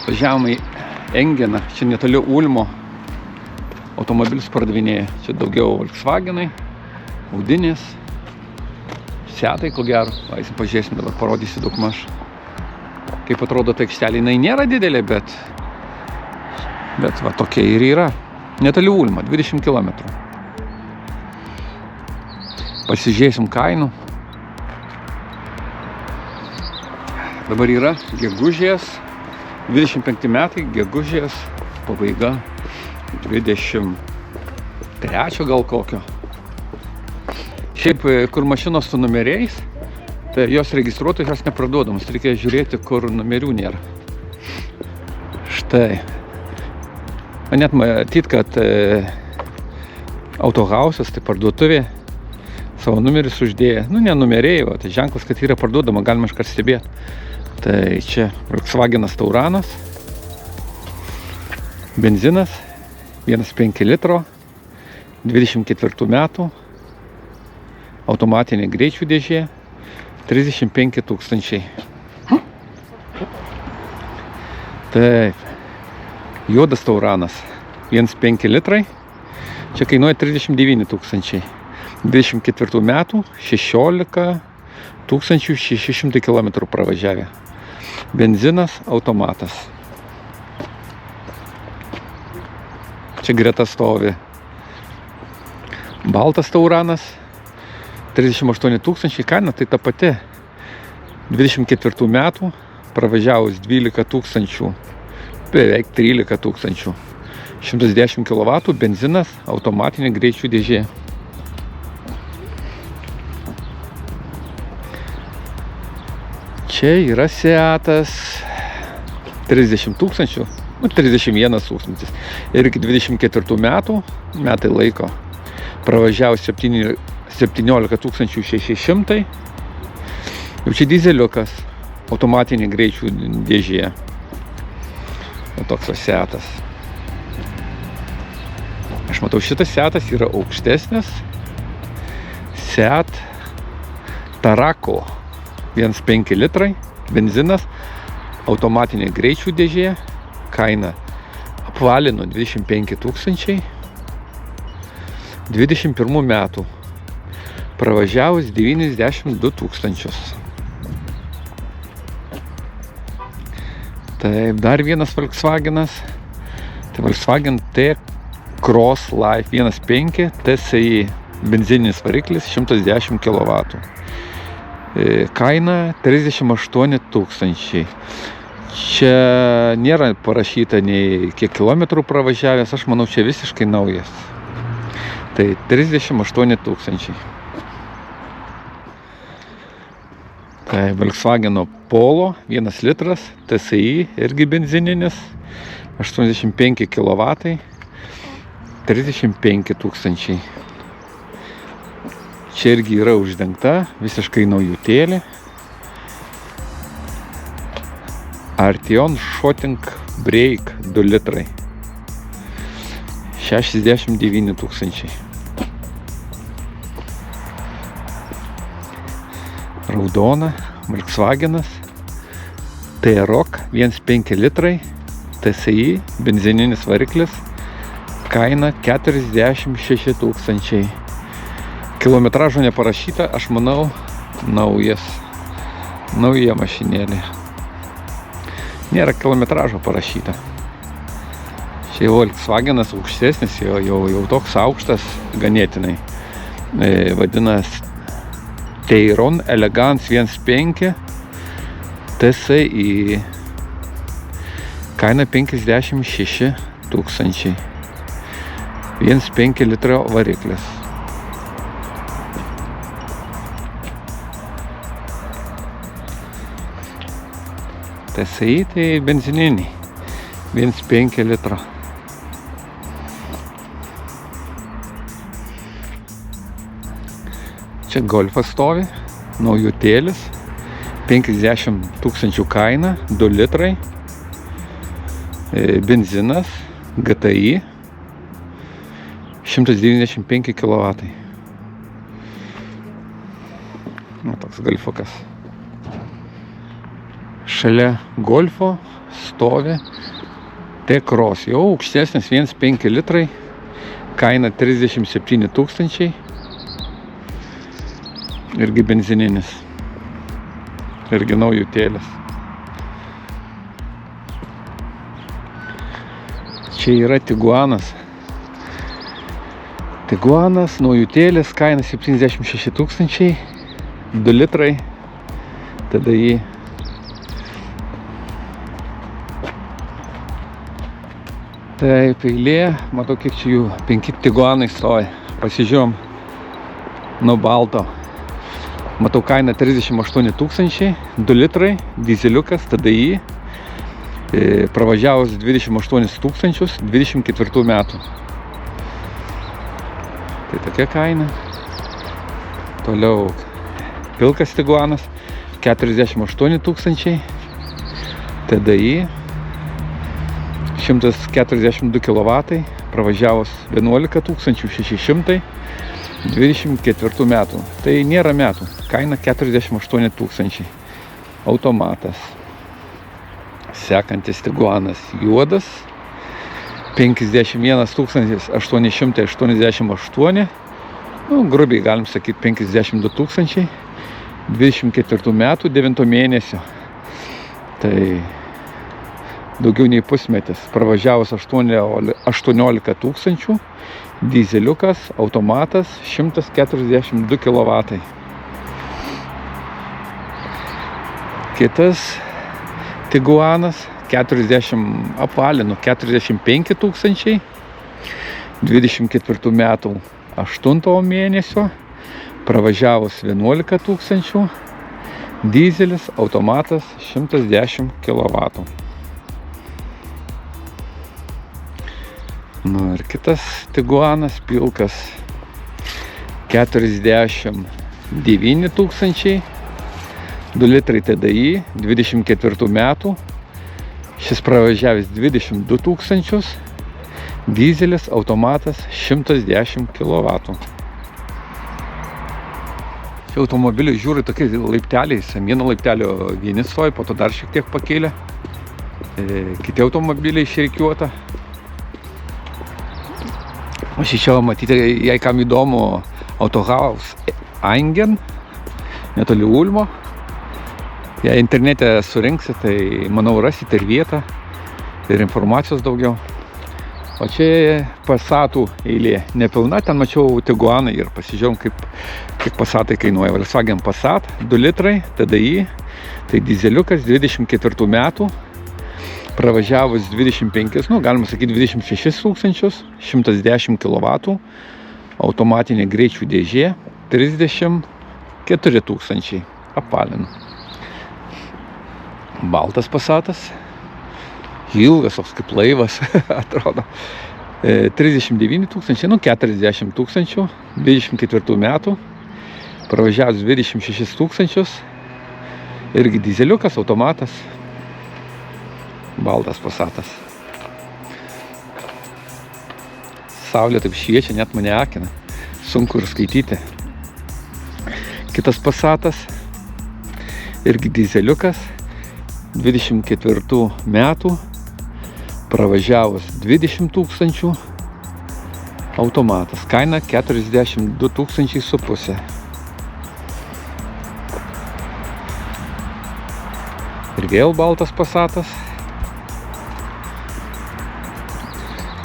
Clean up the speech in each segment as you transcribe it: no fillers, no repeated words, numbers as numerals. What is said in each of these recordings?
Važiavome į Engeną, čia netoli Ulmo. Automobilius pardavinėja. Čia daugiau Volkswagenai, Audinės, Seatai, ko gero. Eisim pažiūrėsim, dabar parodysiu daugmaž. Kaip atrodo ta aikštelė, jinai nėra didelė, bet va tokia ir yra. Netoli Ulmo, 20 km. Pasižiūrėsim kainų. Dabar yra gegužės, 25 metai, gegužės pabaiga, 23 gal kokio. Šiaip, kur mašinos su numeriais, tai jos registruotos, jos neparduodamos, reikia žiūrėti, kur numerių nėra. Štai. Net matyt, kad autohausas, tai parduotuvė, savo numerius uždėję. Nu, ne numeriai, o tai ženklas, kad yra parduodama, galima iškart stebėti. Tai čia Volkswagenas Tauranas, benzinas, 1,5 litro, 24 metų, automatinė greičių dėžė, 35 000. Taip, juodas Tauranas, 1,5 litrai, čia kainuoja 39 000. 24 metų, 16 600 km pravažiavę. Benzinas, automatas. Čia greta stovi baltas Tauranas, 38 000, kaina tai ta pati. 24 metų, pravažiavus 12 000, beveik 13 000. 110 kW, benzinas, automatinė greičių dėžė. Čia yra Seatas, 30 000, 31 000. Ir iki 24 metų, metai laiko, pravažiavus 17 600. Jau čia dizeliukas, automatinė greičių dėžė. O toks Seatas. Aš matau, šitas Seatas yra aukštesnis. Seat Tarako. 1,5 litrai, benzinas, automatinė greičių dėžė, kaina apvalino 25 000, 21 metų, pravažiavus 92 000. Taip, dar vienas Volkswagenas, tai Volkswagen T-Cross Life 1,5 TSI, benzininis variklis, 110 kW. Kaina 38 000. Čia nėra parašyta nei kiek kilometrų pravažiavęs, aš manau, čia visiškai naujas. Tai 38 000. Tai Volkswageno Polo, 1 litras, TSI, irgi benzininis, 85 kW, 35 000. Čia irgi yra uždengta, visiškai naujutėlė. Arteon Shooting Brake 2 litrai. 69 000. Raudona, Volkswagenas. T-Roc 1,5 litrai. TSI, benzininis variklis. Kaina 46 000. Kilometražo neparašyta, aš manau, nauja mašinėlė. Nėra kilometražo parašyta. Čia Volkswagenas aukštesnis, jau toks aukštas ganėtinai. Vadinas Tayron Elegance 1,5 TSI. Kaina 56 000. 1,5 litro variklis. TSI tai benzininiai, 1,5 litro. Čia Golfas stovi, naujutėlis, 50 000 kaina, 2 litrai, benzinas, GTI, 195 kW. Toks Golfukas. šalia Golfo stovi T-Cross, jau aukštesnis 1,5 litrai, kaina 37 000, irgi benzininis, irgi naujutėlis. Čia yra Tiguanas. Tiguanas, naujutėlis, kaina 76 000, 2 litrai, tada jį. Taip, eilė, matau, kiek čia jų, 5 Tiguanai stoja. Pasižiūrėjom nuo balto. Matau, kaina 38 000, 2 litrai, dizeliukas, TDI, pravažiavus 28 000, 24 metų. Tai tokia kaina. Toliau pilkas Tiguanas, 48 000, TDI, 142 kW, pravažiavus 11 600, 24 metų. Tai nėra metų. Kaina 48 000. Automatas. Sekantis Tiguanas juodas. 51 888. Grubiai galim sakyti 52 000. 24 metų, 9 mėnesio. Tai daugiau nei pusmetis, pravažiavus 18 000, dizeliukas, automatas, 142 kW. Kitas Tiguanas, 45 000, 24 metų, 8 mėnesio, pravažiavus 11 000, dizelis, automatas, 110 kW. Nu ir kitas Tiguanas, pilkas, 49 000, 2 litrai TDI, 24 metų, šis pravažiavęs 22 000, dizelis, automatas, 110 kW. Čia automobilių žiūri tokiais laipteliais, vieno laiptelio vieni stoja, po to dar šiek tiek pakėlė, kiti automobiliai išrikiuota. O šičia matyti, jei kam įdomu, Autohaus Eingen, netoli Ulmo. Jei internete surinksi, tai manau rasite ir vietą, ir informacijos daugiau. O čia Passatų eilė nepilna, ten mačiau Tiguanai ir pasižiūrėjom, kiek Passatai kainuoja. Volkswagen Passat, 2 litrai, TDI, tai dizeliukas, 24 metų. Pravažiavus 25, galima sakyti 26 000, 110 kW, automatinė greičių dėžė, 34 000, apvalinu. Baltas Passatas, ilgas, toks kaip laivas, atrodo, 39 000, 40 000, 24 metų, pravažiavus 26 000, irgi dizeliukas, automatas. Baltas Passatas. Saulė taip šviečia, net mane akina. Sunku ir skaityti. Kitas Passatas. Irgi dizeliukas. 24 metų. Pravažiavus 20 000. Automatas. Kaina 42 500. Ir vėl baltas Passatas.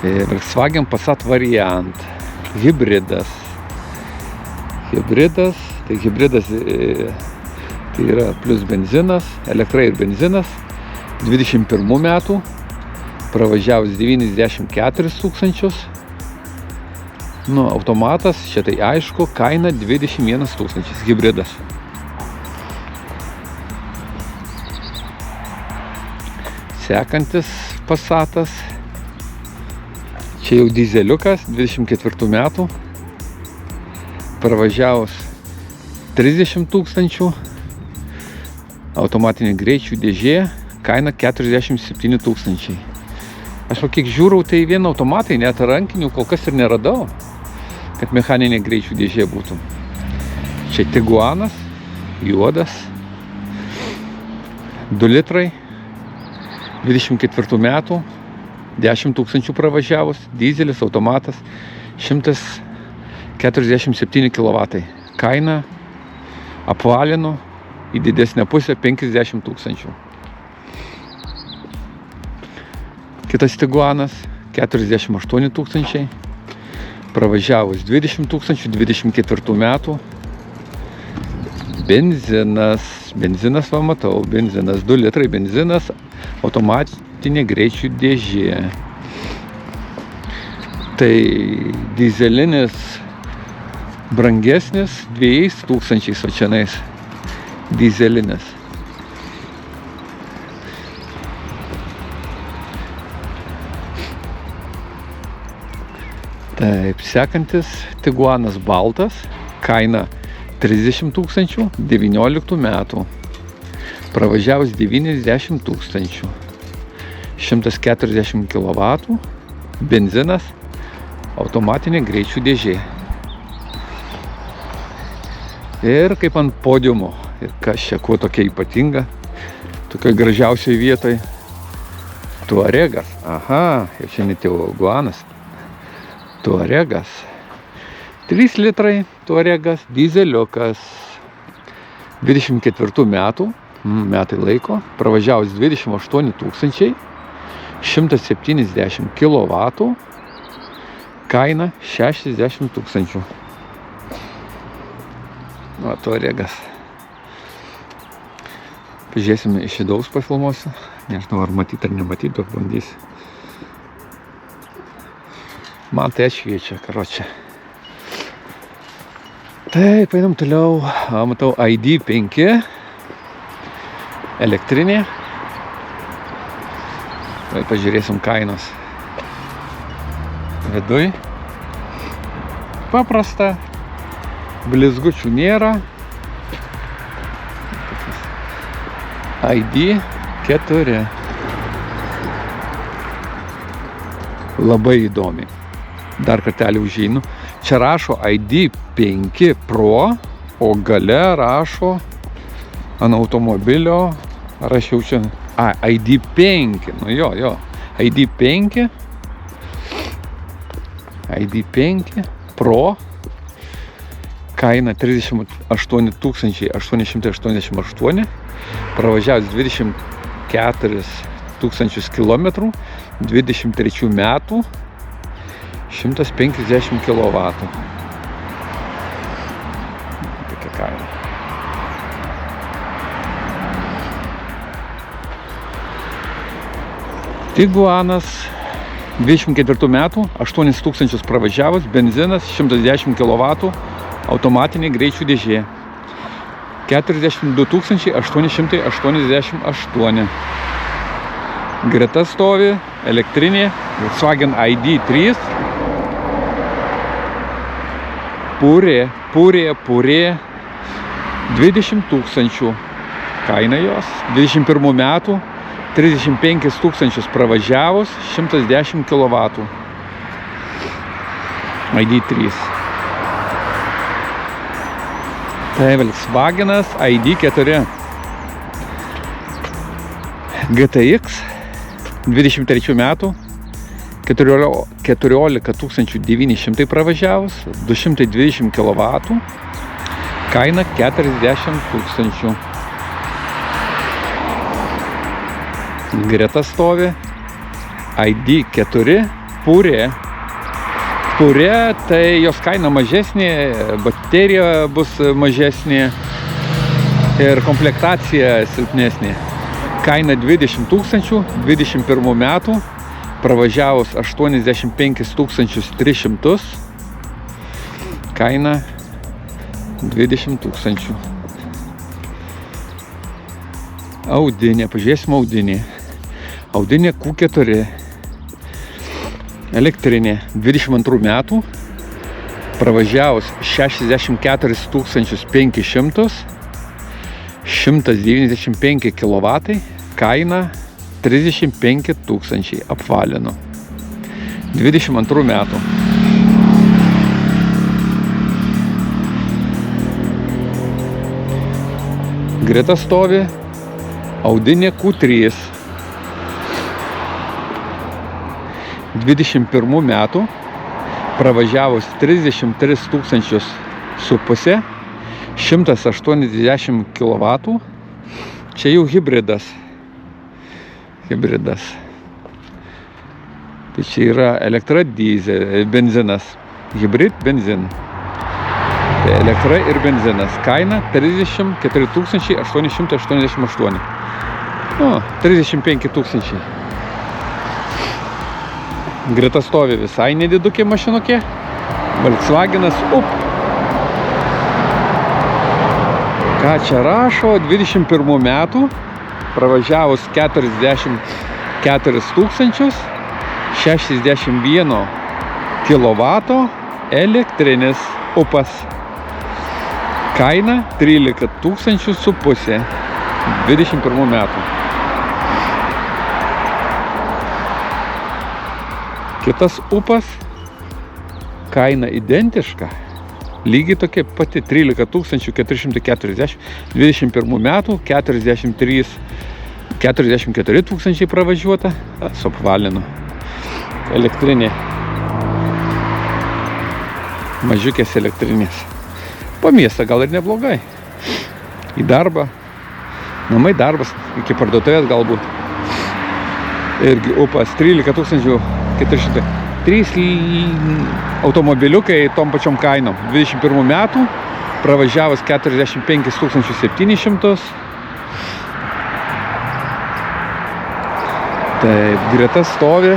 Volkswagen Passat variant, hibridas. Tai hibridas tai yra plus benzinas, elektra ir benzinas, 21 metų, pravažiavus 94 000. Automatas, čia tai aišku, kaina 21 000, hibridas. Sekantis Passatas. Čia jau dizeliukas, 24 metų, pravažiavus 30 000, automatinė greičių dėžė, kaina 47 000. Aš kiek žiūrau, tai vien automatai, net rankinių kol kas ir neradau, kad mechaninė greičių dėžė būtų. Čia Tiguanas, juodas, 2 litrai, 24 metų, 10 tūkstančių pravažiavus, dizelis, automatas, 147 kW. Kaina apvalinu į didesnę pusę 50 tūkstančių. Kitas Tiguanas 48 tūkstančiai, pravažiavus 20 tūkstančių, 24 metų. Benzinas va matau, benzinas, 2 litrai benzinas, automatinė greičių dėžė. Tai dizelinis brangesnis 2 tūkstančiais, o čianais dizelinis. Taip, sekantis Tiguanas baltas, kaina 30 tūkstančių, 19 metų. Pravažiavus 90 tūkstančių. 140 kW, benzinas, automatinė greičių dėžė. Ir kaip ant podiumo. Ir kas čia, kuo tokia ypatinga, tokioj gražiausioj vietoj. Tuaregas. Aha, jau čia ne Tiguanas. Tuaregas. 3 litrai Tuaregas, dizeliukas. 24 metų, metai laiko, pravažiavus 28 tūkstančiai, 170 kW, kaina 60 tūkstančių. O, Tuaregas. Pažiūrėsime iš vidaus pafilmuosiu. Nežinau, ar matyti ar nematyti, bet bandysiu. Man tai atšviečia, karočią. Taip, einam toliau. Matau ID5. Elektrinė. Tai pažiūrėsim kainos. Viduj. Paprasta. Blizgučių nėra. ID4. Labai įdomi. Dar kartelį užeinu. Čia rašo ID5 Pro, o gale rašo ant automobilio, rašiau čia, ID5, nu jo, ID5 Pro, kaina 38 888, pravažiavęs 24 tūkstančius kilometrų, 23 metų, 150 kW. Tokia kaina. Tiguanas 24 metų, 8 tūkstančius pravažiavus, benzinas, 110 kW, automatinė greičių dėžė. 42 888. Greta stovi elektrinė Volkswagen ID3. Purė, 20 tūkstančių kaina jos, 21 metų, 35 tūkstančius pravažiavus, 110 kW. ID3. Tai Volkswagenas ID4. GTX 23 metų, 14 900 pravažiavus, 220 kW, kaina 40 tūkstančių. Greta stovi ID4 Purė. Purė, tai jos kaina mažesnė, baterija bus mažesnė ir komplektacija silpnesnė. Kaina 20 tūkstančių, 21 metų, pravažiavus 85 300, kaina 20 tūkstančių. Audinė, pažiūrėsim audinė. Audinė Q4. Elektrinė 22 metų, pravažiavus 64 500, 195 kW, kaina 35 tūkstančiai, apvalinu. 22 metų. Greta stovi Audinė Q3 21 metų, pravažiavus 33 tūkstančius su pusė, 180 kW. Čia jau hibridas. Tai čia yra elektra, benzinas. Hibrid, benzin. Tai elektra ir benzinas. Kaina 34 888. 35 tūkstančiai. Greta stovi visai nedidukė mašinukė. Volkswagenas Up. Ką čia rašo? 21 metų, pravažiavus 44 tūkstančius, 61 kW elektrinis Upas. Kaina 13 tūkstančių su pusė. 21 metų. Kitas Upas, kaina identiška, lygiai tokia pati 13 440, 21 metų, 44 tūkstančiai pravažiuota, su apvalinu, elektrinė, mažiukės elektrinės. Po miestą gal ir neblogai, į darbą, namai darbas, iki parduotuvės galbūt, irgi Upas 13 400. 3 automobiliukai tom pačiom kainom. 21 metų, pravažiavus 45 700. Taip, greta stovi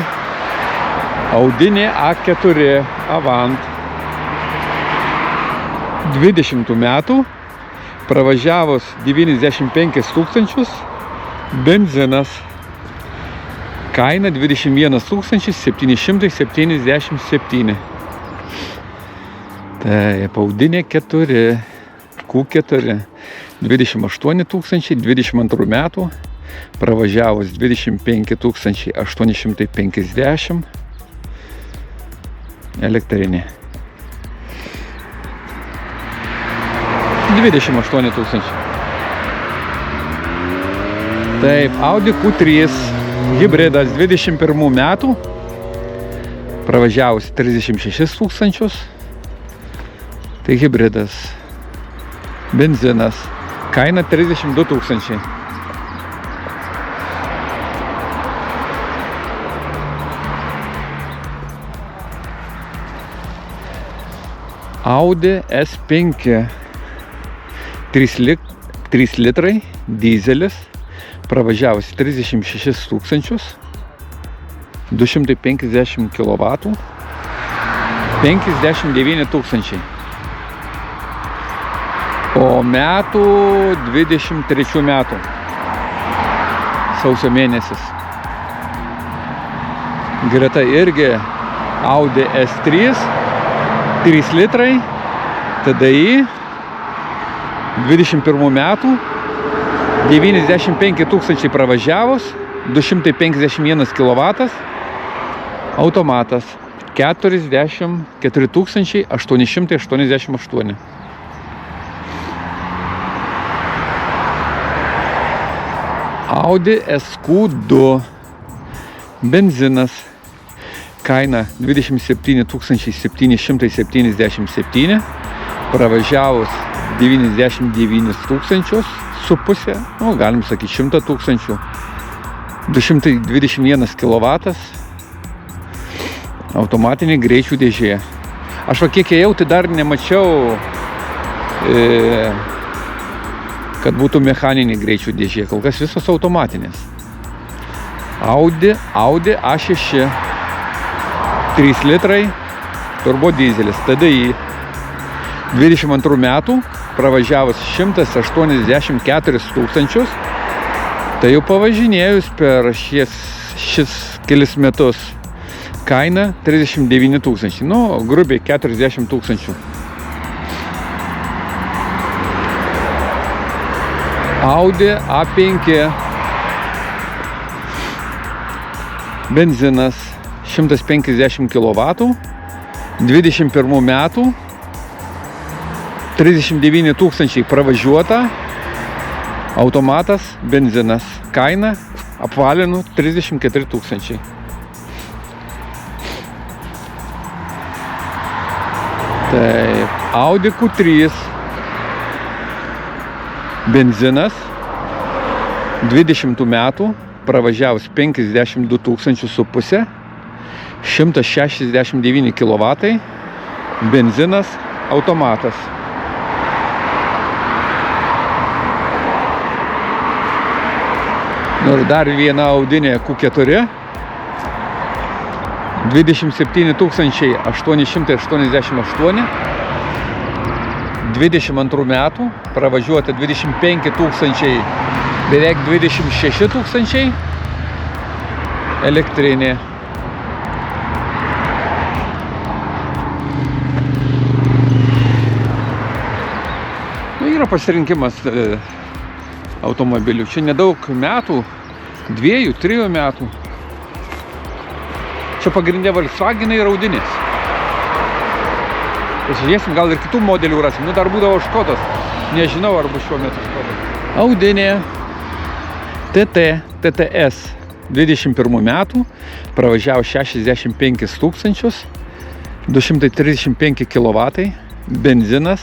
Audinė A4 Avant. 20 metų, pravažiavus 95 000, benzinas. Kaina 21 777. Taip, Audinė 4, Q4, 28 000, 22 metų, pravažiavus 25 850, elektrinė. 28 000. Taip, Audi Q3. Hibridas 21 metų, pravažiavus 36 000, tai hibridas, benzinas, kaina 32 000. Audi S5, 3 litrai, dizelis, pravažiavus 36 000, 250 kW, 59 000. O metų 23 metų, sausio mėnesis. Greta irgi Audi S3, 3 litrai, TDI, 21 metų, 95 000 pravažiavus, 251 kW, automatas, 44 888. Audi SQ2, benzinas, kaina 27 777, pravažiavus 99 000 su pusė, galim sakyti 100 000, 221 kW, automatinė greičių dėžė. Aš kiek ėjau, tai dar nemačiau, kad būtų mechaninė greičių dėžė, kol kas visos automatinės. Audi A6, 3 litrai, turbo dizelis, TDI, 22 metų, pravažiavus 184 000, tai jau pavažinėjus per šis kelis metus, kaina 39 000, grubiai 40 000. Audi A5, benzinas, 150 kW, 21 metų, 39 000 pravažiuota, Automatas, benzinas. Kaina apvalinu 34 000. Taip, Audi Q3. Benzinas. 20 metų. Pravažiavus 52 500, 169 kW. Benzinas, automatas. Ir dar viena Audinė Q4. 27 888. 22 metų. Pravažiuota 25 000, beveik 26 000. Elektrinė. Yra pasirinkimas automobilių. Čia nedaug metų, 2-3 metų. Čia pagrindė Volkswagenai ir Audinės. Pasižiūrėsim, gal ir kitų modelių rasim. Dar būdavo Škodas. Nežinau, ar bus šiuo metu Škodas. Audinė TTS 21 metų. Pravažiavo 65 000, 235 kW. Benzinas.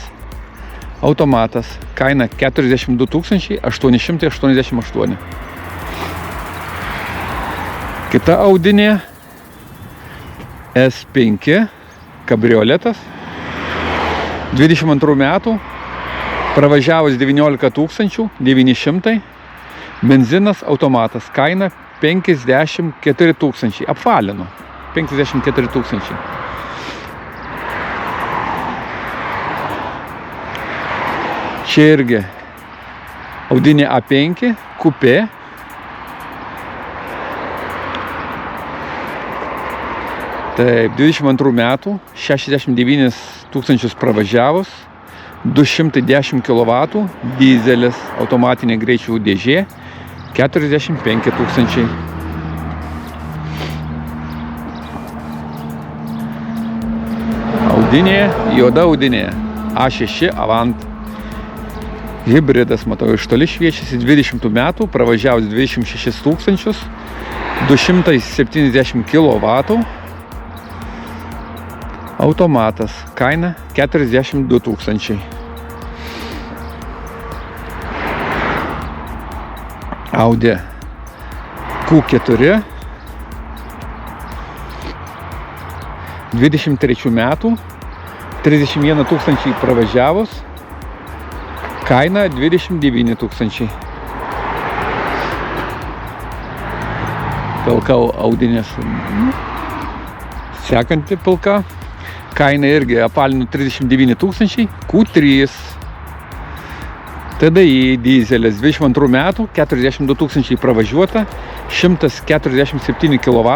Automatas. Kaina 42 888. Kita Audinė S5 kabrioletas. 22 metų. Pravažiavus 19 900. Benzinas, automatas. Kaina 54 000. Apvalino. 54 000. Čia irgi Audinė A5 kupė. Taip, 22 metų, 69 000 pravažiavus, 210 kW, dizelis, automatinė greičių dėžė, 45 000. Audinė, juoda Audinė, A6 Avant. Hibridas, matau, iš toli šviečiasi, 20 metų, pravažiavus 26 000, 270 kW. Automatas. Kaina 42 000. Audi Q4. 23 metų. 31 000 pravažiavus. Kaina 29 000. Pilka Audinės. Sekanti pilka. Kaina irgi apvalinu 39 000. Q3. TDI dizelis 22 metų, 42 000 pravažiuota, 147 kW.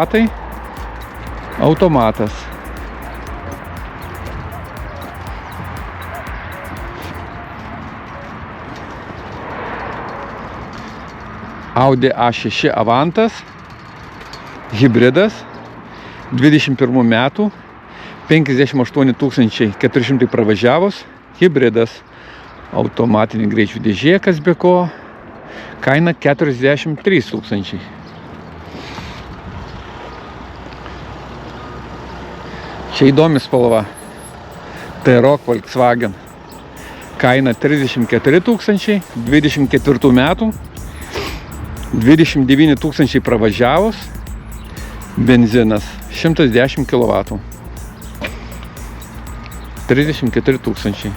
Automatas. Audi A6 Avantas, hibridas, 21 metų, 58 400 pravažiavus, hibridas, automatinė greičių dėžė, kas be ko, kaina 43 000. Čia įdomi spalva, T-Roc Volkswagen, kaina 34 000, 24 metų, 29 000 pravažiavus, benzinas 110 kW, 34 000.